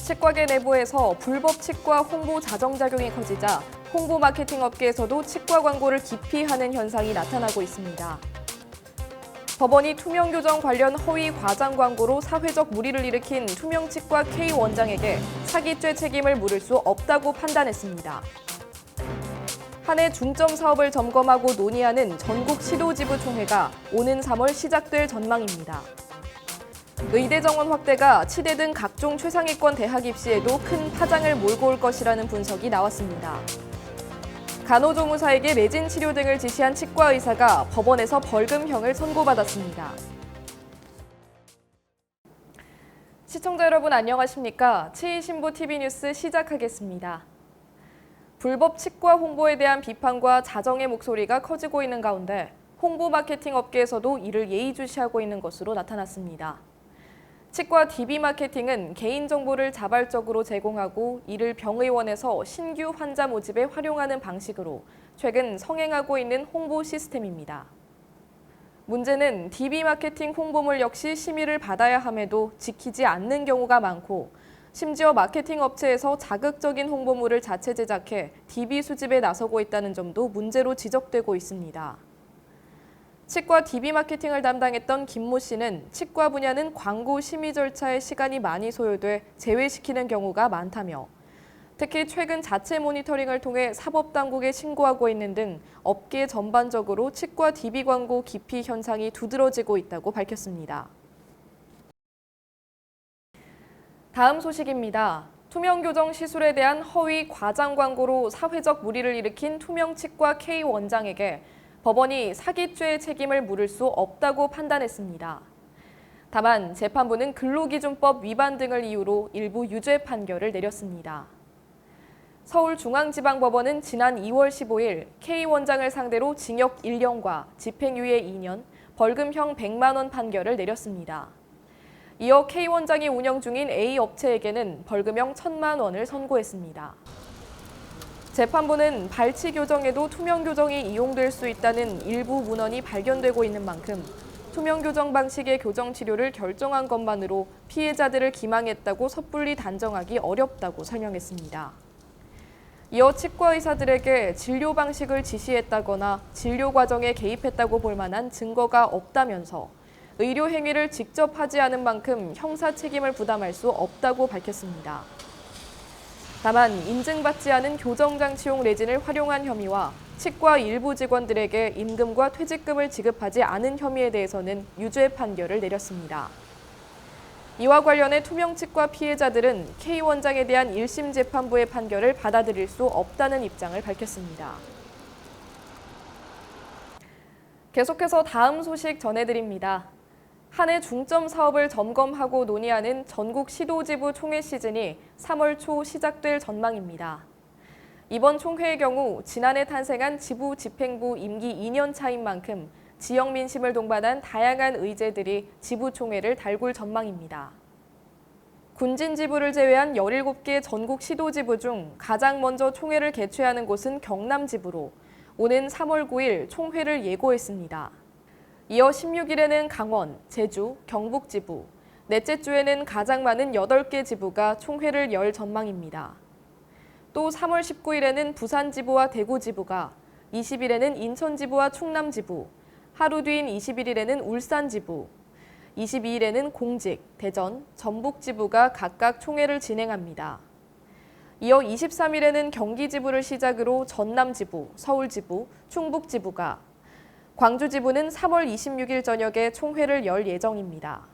치과계 내부에서 불법 치과 홍보 자정작용이 커지자 홍보 마케팅 업계에서도 치과 광고를 기피하는 현상이 나타나고 있습니다. 법원이 투명교정 관련 허위 과장 광고로 사회적 물의를 일으킨 투명치과 K 원장에게 사기죄 책임을 물을 수 없다고 판단했습니다. 한 해 중점 사업을 점검하고 논의하는 전국 시도지부총회가 오는 3월 시작될 전망입니다. 의대 정원 확대가 치대 등 각종 최상위권 대학 입시에도 큰 파장을 몰고 올 것이라는 분석이 나왔습니다. 간호조무사에게 레진 치료 등을 지시한 치과 의사가 법원에서 벌금형을 선고받았습니다. 시청자 여러분 안녕하십니까? 치이신부 TV뉴스 시작하겠습니다. 불법 치과 홍보에 대한 비판과 자정의 목소리가 커지고 있는 가운데 홍보 마케팅 업계에서도 이를 예의주시하고 있는 것으로 나타났습니다. 치과 DB 마케팅은 개인정보를 자발적으로 제공하고 이를 병의원에서 신규 환자 모집에 활용하는 방식으로 최근 성행하고 있는 홍보 시스템입니다. 문제는 DB 마케팅 홍보물 역시 심의를 받아야 함에도 지키지 않는 경우가 많고 심지어 마케팅 업체에서 자극적인 홍보물을 자체 제작해 DB 수집에 나서고 있다는 점도 문제로 지적되고 있습니다. 치과 DB 마케팅을 담당했던 김모 씨는 치과 분야는 광고 심의 절차에 시간이 많이 소요돼 제외시키는 경우가 많다며 특히 최근 자체 모니터링을 통해 사법당국에 신고하고 있는 등 업계 전반적으로 치과 DB 광고 기피 현상이 두드러지고 있다고 밝혔습니다. 다음 소식입니다. 투명교정 시술에 대한 허위 과장 광고로 사회적 물의를 일으킨 투명치과 K 원장에게 법원이 사기죄의 책임을 물을 수 없다고 판단했습니다. 다만 재판부는 근로기준법 위반 등을 이유로 일부 유죄 판결을 내렸습니다. 서울중앙지방법원은 지난 2월 15일 K 원장을 상대로 징역 1년과 집행유예 2년, 벌금형 100만 원 판결을 내렸습니다. 이어 K 원장이 운영 중인 A 업체에게는 벌금형 1,000만 원을 선고했습니다. 재판부는 발치 교정에도 투명 교정이 이용될 수 있다는 일부 문헌이 발견되고 있는 만큼 투명 교정 방식의 교정 치료를 결정한 것만으로 피해자들을 기망했다고 섣불리 단정하기 어렵다고 설명했습니다. 이어 치과 의사들에게 진료 방식을 지시했다거나 진료 과정에 개입했다고 볼 만한 증거가 없다면서 의료 행위를 직접 하지 않은 만큼 형사 책임을 부담할 수 없다고 밝혔습니다. 다만 인증받지 않은 교정장치용 레진을 활용한 혐의와 치과 일부 직원들에게 임금과 퇴직금을 지급하지 않은 혐의에 대해서는 유죄 판결을 내렸습니다. 이와 관련해 투명치과 피해자들은 K 원장에 대한 1심 재판부의 판결을 받아들일 수 없다는 입장을 밝혔습니다. 계속해서 다음 소식 전해드립니다. 한 해 중점 사업을 점검하고 논의하는 전국 시도지부 총회 시즌이 3월 초 시작될 전망입니다. 이번 총회의 경우 지난해 탄생한 지부 집행부 임기 2년 차인 만큼 지역 민심을 동반한 다양한 의제들이 지부총회를 달굴 전망입니다. 군진지부를 제외한 17개 전국 시도지부 중 가장 먼저 총회를 개최하는 곳은 경남지부로 오는 3월 9일 총회를 예고했습니다. 이어 16일에는 강원, 제주, 경북지부, 넷째 주에는 가장 많은 8개 지부가 총회를 열 전망입니다. 또 3월 19일에는 부산지부와 대구지부가, 20일에는 인천지부와 충남지부, 하루 뒤인 21일에는 울산지부, 22일에는 공직, 대전, 전북지부가 각각 총회를 진행합니다. 이어 23일에는 경기지부를 시작으로 전남지부, 서울지부, 충북지부가, 광주지부는 3월 26일 저녁에 총회를 열 예정입니다.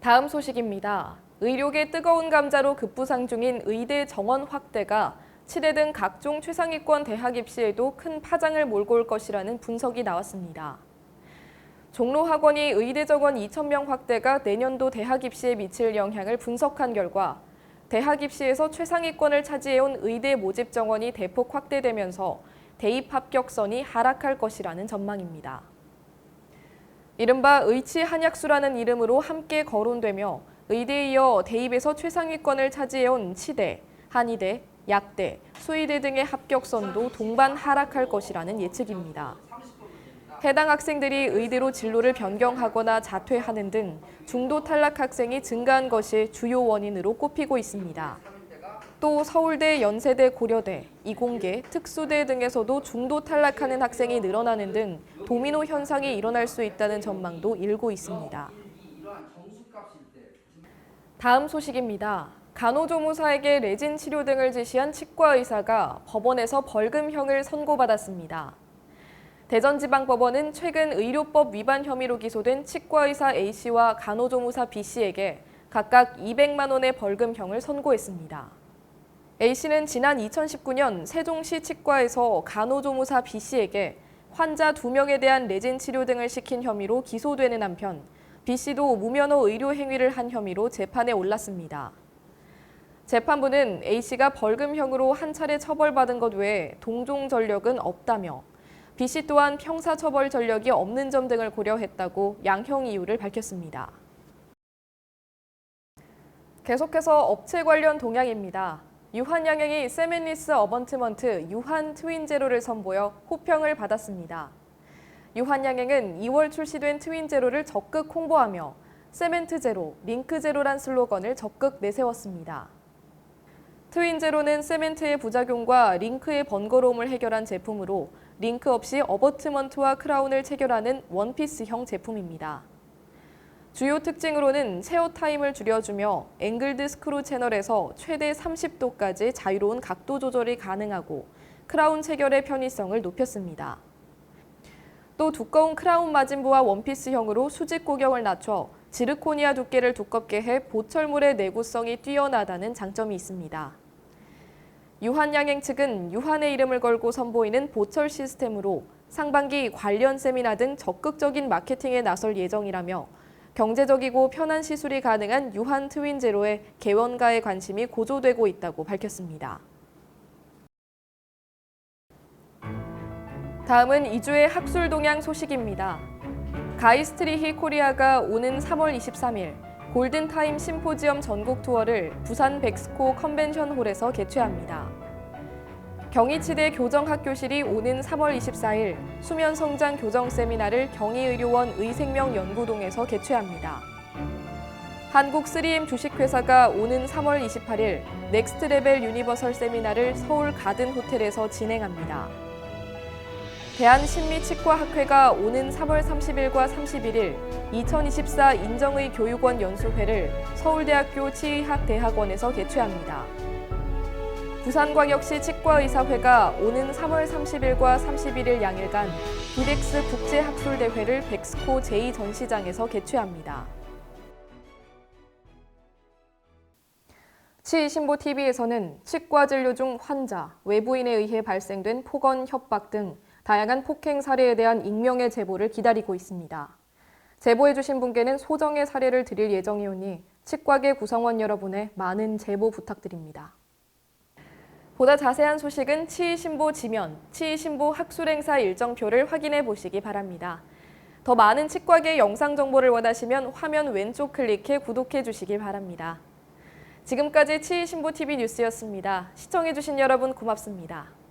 다음 소식입니다. 의료계 뜨거운 감자로 급부상 중인 의대 정원 확대가 치대 등 각종 최상위권 대학 입시에도 큰 파장을 몰고 올 것이라는 분석이 나왔습니다. 종로학원이 의대 정원 2,000명 확대가 내년도 대학 입시에 미칠 영향을 분석한 결과 대학 입시에서 최상위권을 차지해온 의대 모집 정원이 대폭 확대되면서 대입 합격선이 하락할 것이라는 전망입니다. 이른바 의치 한약수라는 이름으로 함께 거론되며 의대에 이어 대입에서 최상위권을 차지해온 치대, 한의대, 약대, 수의대 등의 합격선도 동반 하락할 것이라는 예측입니다. 해당 학생들이 의대로 진로를 변경하거나 자퇴하는 등 중도 탈락 학생이 증가한 것이 주요 원인으로 꼽히고 있습니다. 또 서울대, 연세대, 고려대, 이공계, 특수대 등에서도 중도 탈락하는 학생이 늘어나는 등 도미노 현상이 일어날 수 있다는 전망도 일고 있습니다. 다음 소식입니다. 간호조무사에게 레진 치료 등을 지시한 치과 의사가 법원에서 벌금형을 선고받았습니다. 대전지방법원은 최근 의료법 위반 혐의로 기소된 치과의사 A씨와 간호조무사 B씨에게 각각 200만 원의 벌금형을 선고했습니다. A씨는 지난 2019년 세종시 치과에서 간호조무사 B씨에게 환자 2명에 대한 레진 치료 등을 시킨 혐의로 기소되는 한편 B씨도 무면허 의료 행위를 한 혐의로 재판에 올랐습니다. 재판부는 A씨가 벌금형으로 한 차례 처벌받은 것 외에 동종 전력은 없다며 B씨 또한 형사처벌 전력이 없는 점 등을 고려했다고 양형 이유를 밝혔습니다. 계속해서 업체 관련 동향입니다. 유한양행이 세멘리스 어번트먼트 유한 트윈제로를 선보여 호평을 받았습니다. 유한양행은 2월 출시된 트윈제로를 적극 홍보하며 세멘트 제로, 링크 제로란 슬로건을 적극 내세웠습니다. 트윈제로는 세멘트의 부작용과 링크의 번거로움을 해결한 제품으로 링크 없이 어버트먼트와 크라운을 체결하는 원피스형 제품입니다. 주요 특징으로는 체어 타임을 줄여주며 앵글드 스크루 채널에서 최대 30도까지 자유로운 각도 조절이 가능하고 크라운 체결의 편의성을 높였습니다. 또 두꺼운 크라운 마진부와 원피스형으로 수직 고경을 낮춰 지르코니아 두께를 두껍게 해 보철물의 내구성이 뛰어나다는 장점이 있습니다. 유한양행 측은 유한의 이름을 걸고 선보이는 보철 시스템으로 상반기 관련 세미나 등 적극적인 마케팅에 나설 예정이라며 경제적이고 편한 시술이 가능한 유한 트윈제로의 개원가에 관심이 고조되고 있다고 밝혔습니다. 다음은 2주의 학술 동향 소식입니다. 가이스트리히 코리아가 오는 3월 23일 골든타임 심포지엄 전국 투어를 부산 백스코 컨벤션홀에서 개최합니다. 경희치대 교정학교실이 오는 3월 24일 수면성장 교정 세미나를 경희의료원 의생명연구동에서 개최합니다. 한국 3M 주식회사가 오는 3월 28일 넥스트레벨 유니버설 세미나를 서울 가든호텔에서 진행합니다. 대한심리치과학회가 오는 3월 30일과 31일 2024 인정의 교육원 연수회를 서울대학교 치의학대학원에서 개최합니다. 부산광역시 치과의사회가 오는 3월 30일과 31일 양일간 비덱스 국제학술대회를 백스코 제2전시장에서 개최합니다. 치의신보TV에서는 치과 진료 중 환자, 외부인에 의해 발생된 폭언, 협박 등 다양한 폭행 사례에 대한 익명의 제보를 기다리고 있습니다. 제보해주신 분께는 소정의 사례를 드릴 예정이오니 치과계 구성원 여러분의 많은 제보 부탁드립니다. 보다 자세한 소식은 치의신보 지면, 치의신보 학술행사 일정표를 확인해 보시기 바랍니다. 더 많은 치과계 영상 정보를 원하시면 화면 왼쪽 클릭해 구독해 주시기 바랍니다. 지금까지 치의신보TV 뉴스였습니다. 시청해 주신 여러분 고맙습니다.